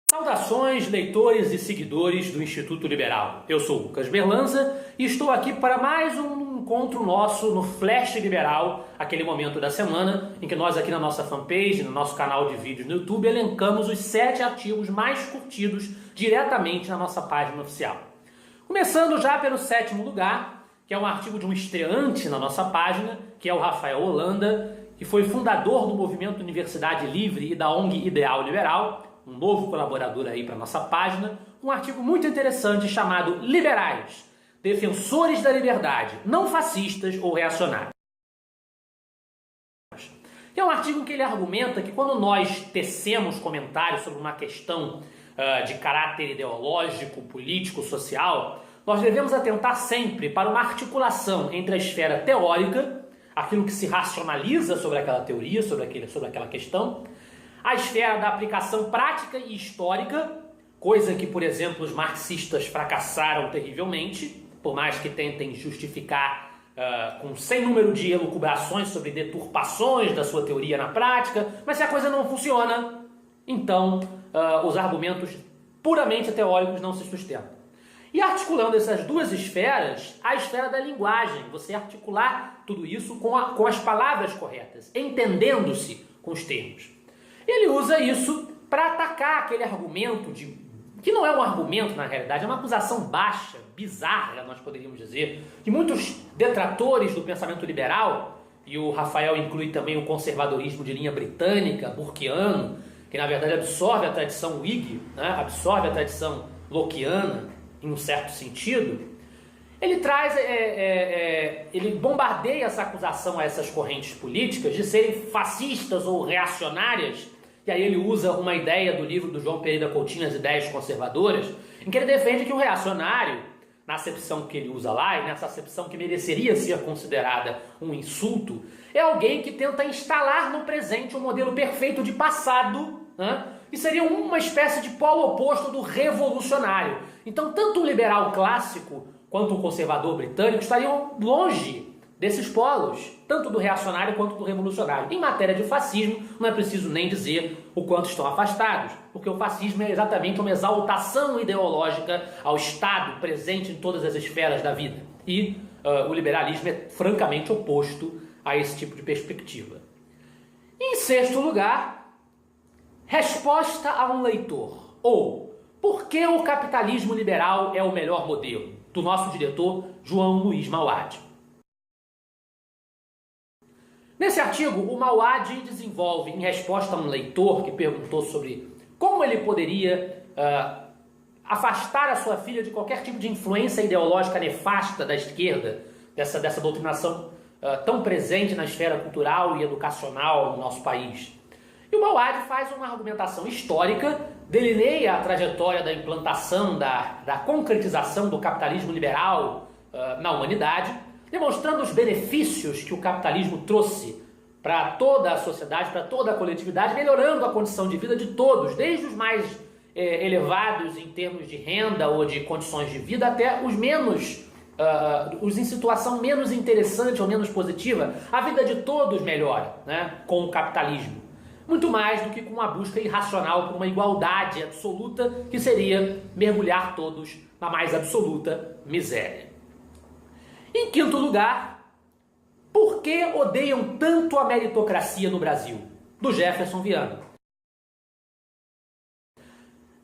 Saudações, leitores e seguidores do Instituto Liberal. Eu sou Lucas Berlanza e estou aqui para mais um encontro nosso no Flash Liberal, aquele momento da semana em que nós aqui na nossa fanpage, no nosso canal de vídeos no YouTube, elencamos os 7 artigos mais curtidos diretamente na nossa página oficial. Começando já pelo 7º lugar, que é um artigo de um estreante na nossa página, que é o Rafael Holanda, que foi fundador do movimento Universidade Livre e da ONG Ideal Liberal, um novo colaborador aí para nossa página, um artigo muito interessante chamado Liberais, Defensores da Liberdade, não fascistas ou reacionários. É um artigo em que ele argumenta que quando nós tecemos comentários sobre uma questão de caráter ideológico, político, social, nós devemos atentar sempre para uma articulação entre a esfera teórica, aquilo que se racionaliza sobre aquela teoria, sobre aquela questão, a esfera da aplicação prática e histórica, coisa que, por exemplo, os marxistas fracassaram terrivelmente, por mais que tentem justificar com sem número de elucubrações sobre deturpações da sua teoria na prática, mas se a coisa não funciona, então os argumentos puramente teóricos não se sustentam. E articulando essas duas esferas, a esfera da linguagem, você articular tudo isso com as palavras corretas, entendendo-se com os termos. Ele usa isso para atacar aquele argumento, que não é um argumento na realidade, é uma acusação baixa, bizarra, nós poderíamos dizer, que muitos detratores do pensamento liberal, e o Rafael inclui também o conservadorismo de linha britânica, burkeano, que na verdade absorve a tradição Whig, né, absorve a tradição lockeana, em um certo sentido, ele traz, ele bombardeia essa acusação a essas correntes políticas de serem fascistas ou reacionárias, e aí ele usa uma ideia do livro do João Pereira Coutinho, As Ideias Conservadoras, em que ele defende que o reacionário, na acepção que ele usa lá, e nessa acepção que mereceria ser considerada um insulto, é alguém que tenta instalar no presente um modelo perfeito de passado, né? E seria uma espécie de polo oposto do revolucionário. Então, tanto o liberal clássico quanto o conservador britânico estariam longe desses polos, tanto do reacionário quanto do revolucionário. Em matéria de fascismo, não é preciso nem dizer o quanto estão afastados, porque o fascismo é exatamente uma exaltação ideológica ao Estado presente em todas as esferas da vida. E o liberalismo é francamente oposto a esse tipo de perspectiva. Em 6º lugar, resposta a um leitor, ou por que o capitalismo liberal é o melhor modelo, do nosso diretor João Luiz Mauad. Nesse artigo, o Mauad desenvolve, em resposta a um leitor que perguntou sobre como ele poderia afastar a sua filha de qualquer tipo de influência ideológica nefasta da esquerda, dessa doutrinação tão presente na esfera cultural e educacional no nosso país. E o Mauad faz uma argumentação histórica, delineia a trajetória da implantação, da concretização do capitalismo liberal na humanidade, demonstrando os benefícios que o capitalismo trouxe para toda a sociedade, para toda a coletividade, melhorando a condição de vida de todos, desde os mais elevados em termos de renda ou de condições de vida, até os menos, os em situação menos interessante ou menos positiva. A vida de todos melhora, né, com o capitalismo. Muito mais do que com uma busca irracional por uma igualdade absoluta, que seria mergulhar todos na mais absoluta miséria. Em 5º lugar, por que odeiam tanto a meritocracia no Brasil? Do Jefferson Viana.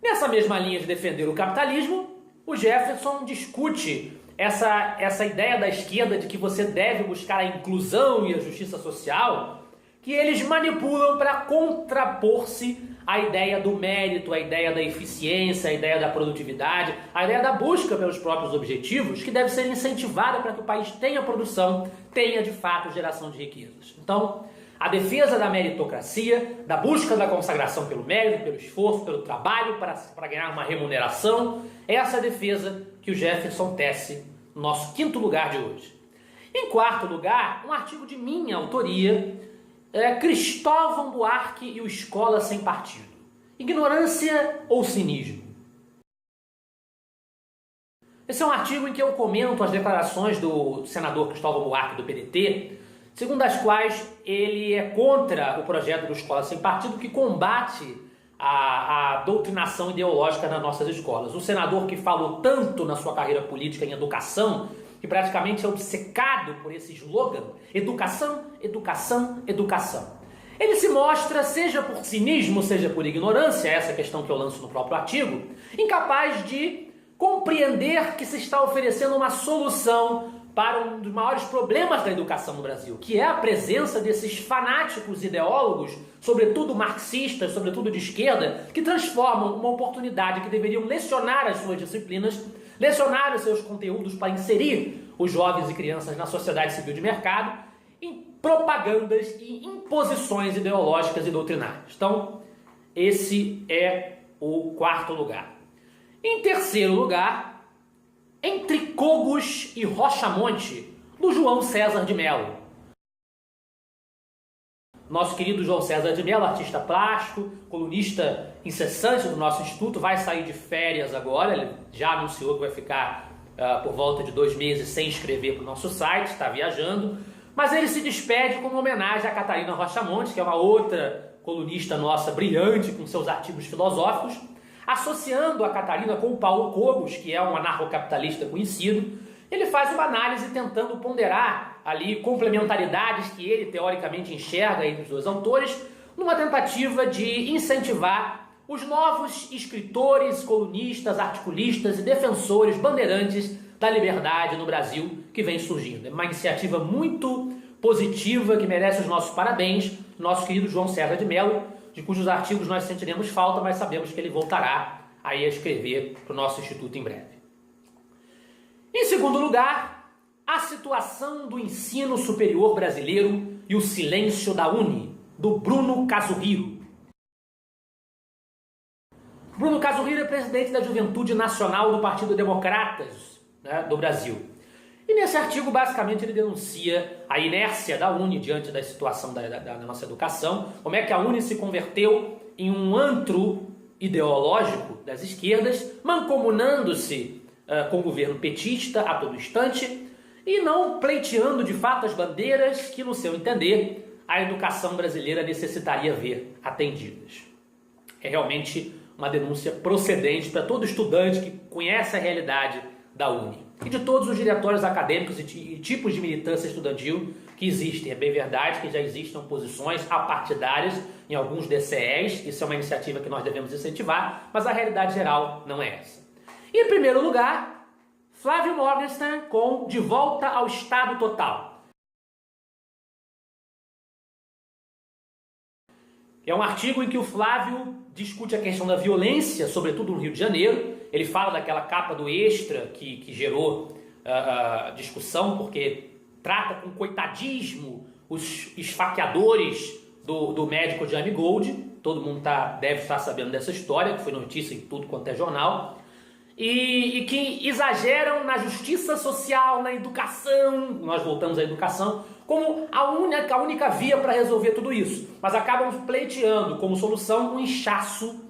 Nessa mesma linha de defender o capitalismo, o Jefferson discute essa ideia da esquerda de que você deve buscar a inclusão e a justiça social, que eles manipulam para contrapor-se à ideia do mérito, à ideia da eficiência, à ideia da produtividade, à ideia da busca pelos próprios objetivos, que deve ser incentivada para que o país tenha produção, tenha de fato geração de riquezas. Então, a defesa da meritocracia, da busca da consagração pelo mérito, pelo esforço, pelo trabalho para ganhar uma remuneração, é essa defesa que o Jefferson tece no nosso 5º lugar de hoje. Em 4º lugar, um artigo de minha autoria, Cristóvão Buarque e o Escola Sem Partido. Ignorância ou cinismo? Esse é um artigo em que eu comento as declarações do senador Cristóvão Buarque do PDT, segundo as quais ele é contra o projeto do Escola Sem Partido, que combate a doutrinação ideológica nas nossas escolas. O senador que falou tanto na sua carreira política em educação, que praticamente é obcecado por esse slogan, educação, educação, educação. Ele se mostra, seja por cinismo, seja por ignorância, essa questão que eu lanço no próprio artigo, incapaz de compreender que se está oferecendo uma solução para um dos maiores problemas da educação no Brasil, que é a presença desses fanáticos ideólogos, sobretudo marxistas, sobretudo de esquerda, que transformam uma oportunidade que deveriam lecionar as suas disciplinas, lecionar os seus conteúdos para inserir os jovens e crianças na sociedade civil de mercado, em propagandas e imposições ideológicas e doutrinárias. Então, esse é o quarto lugar. Em terceiro lugar, Entre Cogos e Rocha-Monte, do João César de Mello. Nosso querido João César de Mello, artista plástico, colunista incessante do nosso instituto, vai sair de férias agora. Ele já anunciou que vai ficar por volta de 2 meses sem escrever para o nosso site, está viajando. Mas ele se despede com uma homenagem a Catarina Rocha-Monte, que é uma outra colunista nossa brilhante com seus artigos filosóficos, associando a Catarina com o Paulo Cogos, que é um anarcocapitalista conhecido. Ele faz uma análise tentando ponderar ali complementaridades que ele teoricamente enxerga entre os dois autores, numa tentativa de incentivar os novos escritores, colunistas, articulistas e defensores bandeirantes da liberdade no Brasil que vem surgindo. É uma iniciativa muito positiva que merece os nossos parabéns, do nosso querido João César de Mello, de cujos artigos nós sentiremos falta, mas sabemos que ele voltará aí a escrever para o nosso instituto em breve. Em segundo lugar, a situação do ensino superior brasileiro e o silêncio da UNE, do Bruno Casuhiro. Bruno Casuhiro é presidente da Juventude Nacional do Partido Democratas, né, do Brasil. E nesse artigo, basicamente, ele denuncia a inércia da UNE diante da situação da nossa educação, como é que a UNE se converteu em um antro ideológico das esquerdas, mancomunando-se com o governo petista a todo instante e não pleiteando de fato as bandeiras que, no seu entender, a educação brasileira necessitaria ver atendidas. É realmente uma denúncia procedente para todo estudante que conhece a realidade da UNE e de todos os diretórios acadêmicos e tipos de militância estudantil que existem. É bem verdade que já existem posições apartidárias em alguns DCEs, isso é uma iniciativa que nós devemos incentivar, mas a realidade geral não é essa. E, em primeiro lugar, Flávio Morgenstern com De Volta ao Estado Total. É um artigo em que o Flávio discute a questão da violência, sobretudo no Rio de Janeiro. Ele fala daquela capa do Extra que gerou discussão, porque trata com coitadismo os esfaqueadores do médico Jaime Gold. Todo mundo deve estar sabendo dessa história, que foi notícia em tudo quanto é jornal. E que exageram na justiça social, na educação, nós voltamos à educação, como a única via para resolver tudo isso. Mas acabam pleiteando como solução um inchaço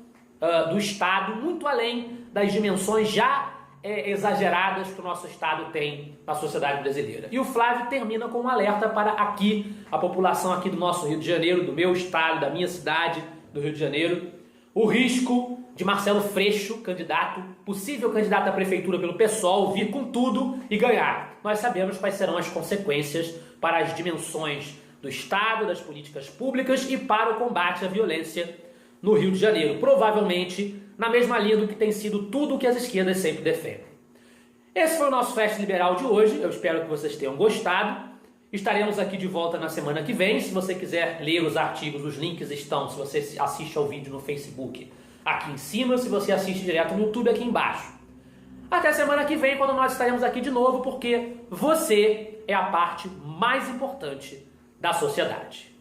do Estado, muito além das dimensões já exageradas que o nosso Estado tem na sociedade brasileira. E o Flávio termina com um alerta para aqui, a população aqui do nosso Rio de Janeiro, do meu estado, da minha cidade, do Rio de Janeiro, o risco de Marcelo Freixo, possível candidato à prefeitura pelo PSOL, vir com tudo e ganhar. Nós sabemos quais serão as consequências para as dimensões do Estado, das políticas públicas e para o combate à violência no Rio de Janeiro. Provavelmente na mesma linha do que tem sido tudo o que as esquerdas sempre defendem. Esse foi o nosso Flash Liberal de hoje. Eu espero que vocês tenham gostado. Estaremos aqui de volta na semana que vem. Se você quiser ler os artigos, os links estão, se você assiste ao vídeo no Facebook, aqui em cima. Se você assiste direto no YouTube, aqui embaixo. Até semana que vem, quando nós estaremos aqui de novo, porque você é a parte mais importante da sociedade.